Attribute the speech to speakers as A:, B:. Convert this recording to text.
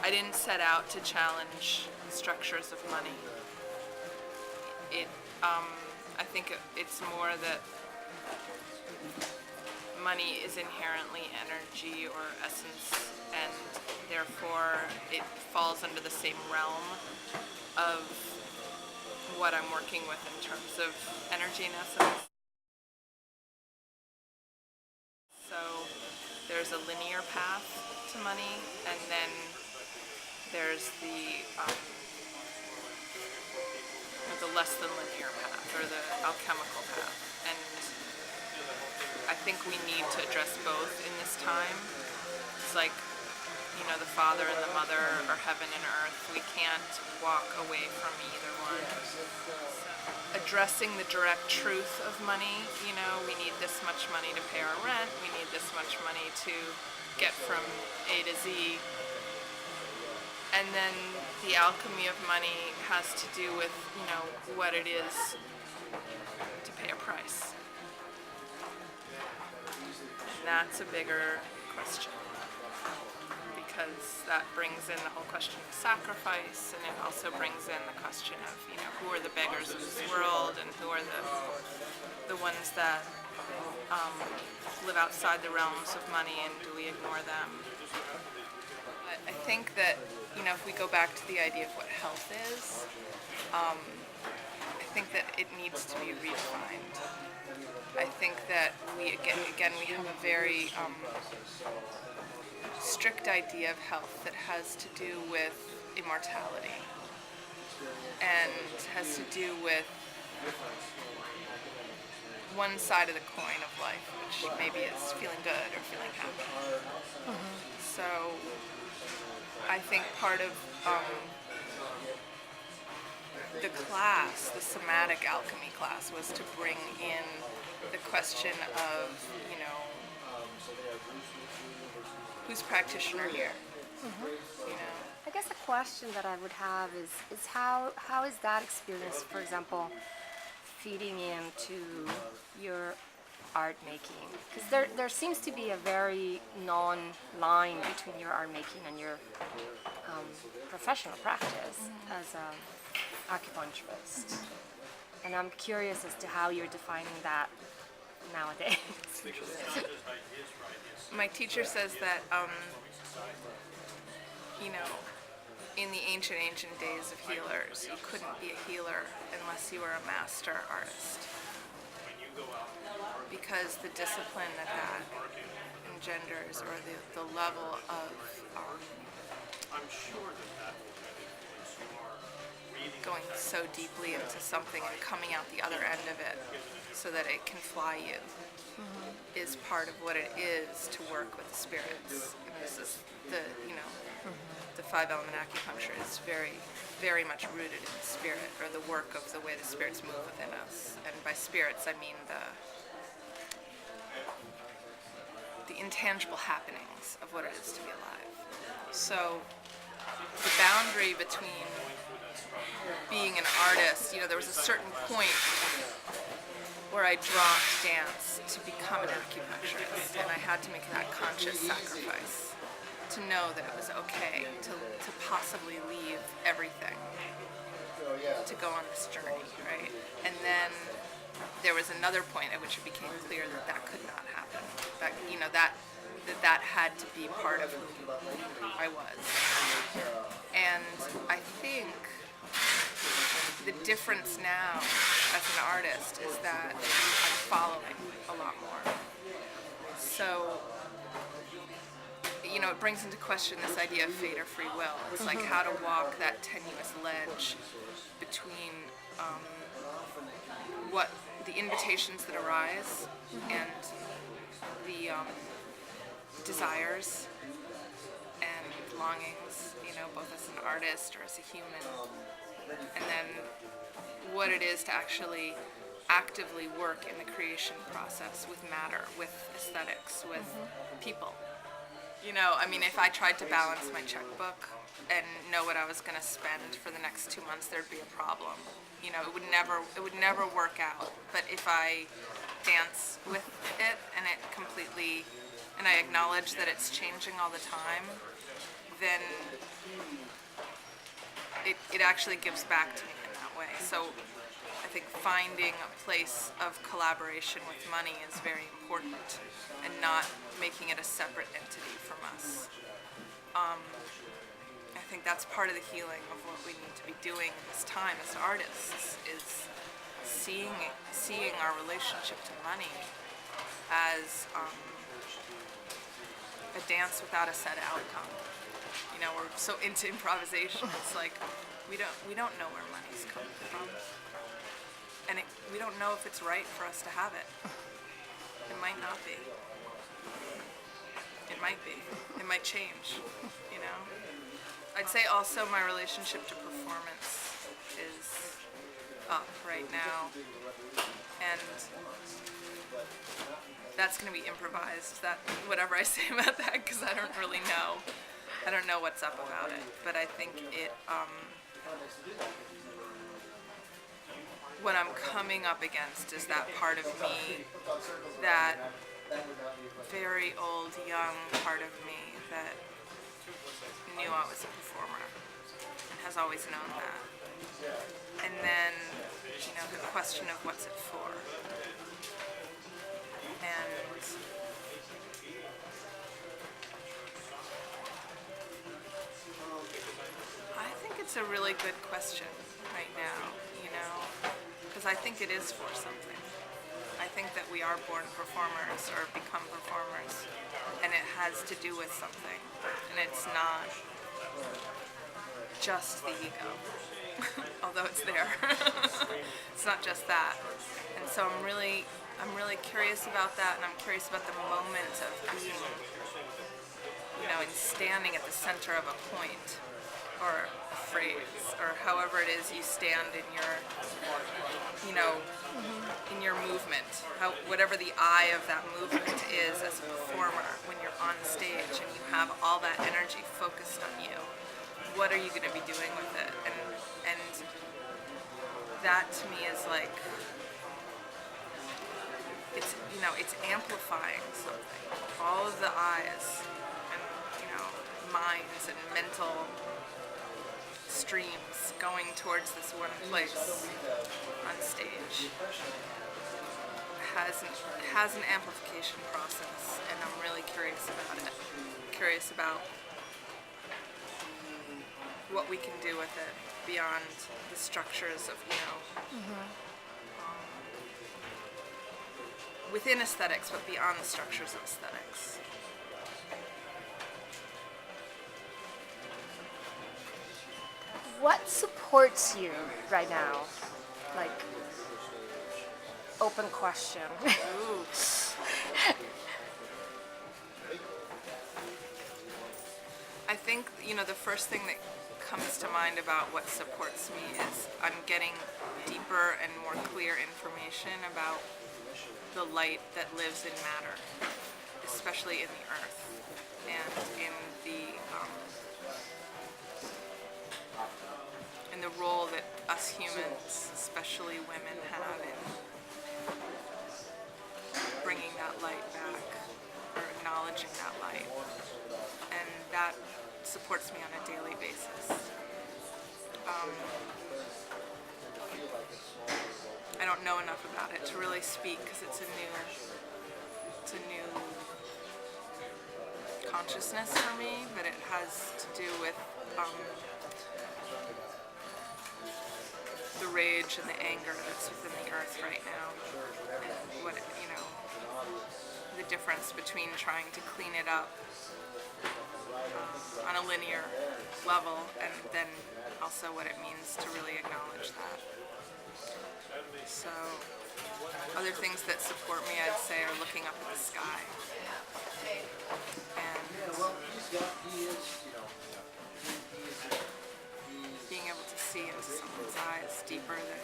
A: I didn't set out to challenge the structures of money. I think it's more that money is inherently energy or essence, and therefore it falls under the same realm of what I'm working with in terms of energy and essence. So there's a linear path to money, and then there's the less than linear path, or the alchemical path. And I think we need to address both in this time. It's like, the Father and the Mother are heaven and earth. We can't walk away from either one. Addressing the direct truth of money, we need this much money to pay our rent, we need this much money to get from A to Z. And then the alchemy of money has to do with, what it is to pay a price. And that's a bigger question, because that brings in the whole question of sacrifice, and it also brings in the question of, who are the beggars of this world, and who are the ones that live outside the realms of money, and do we ignore them? But I think that, if we go back to the idea of what health is, I think that it needs to be redefined. I think that we have a very strict idea of health that has to do with immortality, and has to do with one side of the coin of life, which maybe is feeling good or feeling happy. So I think part of the class, the Somatic alchemy class, was to bring in the question of, who's practitioner here?
B: I guess the question that I would have is how is that experience, for example, feeding into your art making? Because there seems to be a very non-line between your art making and your professional practice as an acupuncturist. And I'm curious as to how you're defining that nowadays.
A: My teacher says that, in the ancient days of healers, you couldn't be a healer unless you were a master artist, because the discipline that engenders, or the level of going so deeply into something and coming out the other end of it so that it can fly you, is part of what it is to work with the spirits. And this is the five element acupuncture is very, very much rooted in the spirit, or the work of the way the spirits move within us. And by spirits, I mean the intangible happenings of what it is to be alive. So the boundary between being an artist, there was a certain point where I dropped dance to become an acupuncturist, and I had to make that conscious sacrifice to know that it was okay to possibly leave everything to go on this journey, right? And then there was another point at which it became clear that could not happen. That had to be part of who I was. And I think the difference now as an artist is that I'm following a lot more. So, it brings into question this idea of fate or free will. It's like how to walk that tenuous ledge between what the invitations that arise and the desires and longings, both as an artist or as a human, and then what it is to actually actively work in the creation process with matter, with aesthetics, with people. If I tried to balance my checkbook and know what I was going to spend for the next 2 months, there'd be a problem. It would never work out. But if I dance with it and I acknowledge that it's changing all the time, then it actually gives back to me in that way. So I think finding a place of collaboration with money is very important, and not making it a separate entity from us. I think that's part of the healing of what we need to be doing in this time as artists, is seeing our relationship to money as a dance without a set outcome. You know, we're so into improvisation. It's like we don't know where money's coming from, and we don't know if it's right for us to have it. It might not be. It might be. It might change. You know. I'd say also my relationship to performance is up right now, and that's going to be improvised. That whatever I say about that, because I don't really know. I don't know what's up about it, but I think it. What I'm coming up against is that part of me, that very old, young part of me that knew I was a performer and has always known that. And then, you know, the question of what's it for. And I think it's a really good question right now, you know, because I think it is for something. I think that we are born performers or become performers, and it has to do with something, and it's not just the ego, although it's there. It's not just that, and so I'm really curious about that, and I'm curious about the moment of being, you know, and standing at the center of a point or a phrase, or however it is you stand in your, you know, in your movement, whatever the eye of that movement is as a performer, when you're on stage and you have all that energy focused on you, what are you going to be doing with it? And that to me is like, it's, you know, it's amplifying something. All of the eyes and, you know, minds and mental streams going towards this one place on stage has an amplification process, and I'm really curious about it. Curious about what we can do with it beyond the structures of, you know, within aesthetics, but beyond the structures of aesthetics.
B: What supports you right now? Like, open question.
A: Ooh. I think, you know, the first thing that comes to mind about what supports me is I'm getting deeper and more clear information about the light that lives in matter, especially in the earth and in the role that us humans, especially women, have in bringing that light back or acknowledging that light, and that supports me on a daily basis. I don't know enough about it to really speak because it's a new consciousness for me, but it has to do with the rage and the anger that's within the earth right now, and what, you know, the difference between trying to clean it up on a linear level, and then also what it means to really acknowledge that. So other things that support me, I'd say, are looking up at the sky and being able to see into someone's eyes deeper than